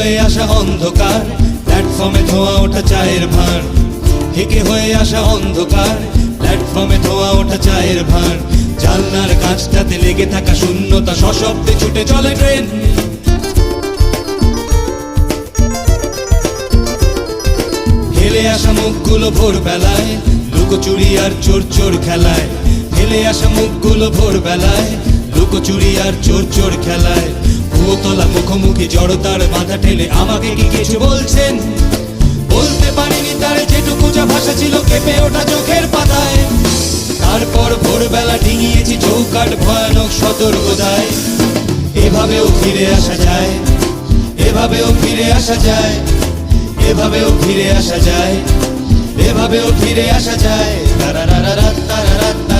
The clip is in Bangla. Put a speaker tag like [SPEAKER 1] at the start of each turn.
[SPEAKER 1] হয়ে আসা অন্ধকার, প্ল্যাটফর্মে ধোয়া ওঠা চায়ের ভাঁড়। থেকে হয়ে আসা অন্ধকার, প্ল্যাটফর্মে ধোয়া ওঠা চায়ের ভাঁড়। জানলার কাঁচটাতে লেগে থাকা শূন্যতা, সশব্দে ছুটে চলে ট্রেন। ফেলে আসা মুখগুলো ভোরবেলায়, লুকোচুরি আর চোর চোর খেলায়। ফেলে আসা মুখগুলো ভোরবেলায়, লুকোচুরি আর চোর চোর খেলায়। ভূতলা মুখোমুখি জড়তার বাধা ঠেলে আমাকে কি কিছু বলছেন? বলতে পারিনি তার যেটুকু যা ভাষা ছিল কেঁপে ওঠা চোখের পাতায়। তারপর ভোরবেলা ডিঙিয়েছি চৌকাঠ ভয়ানক সতর্কতায়। এভাবেও ফিরে আসা যায়, এভাবেও ফিরে আসা যায়, এভাবেও ফিরে আসা যায়, এভাবেও ফিরে আসা যায়। তারারারারা তারারারা।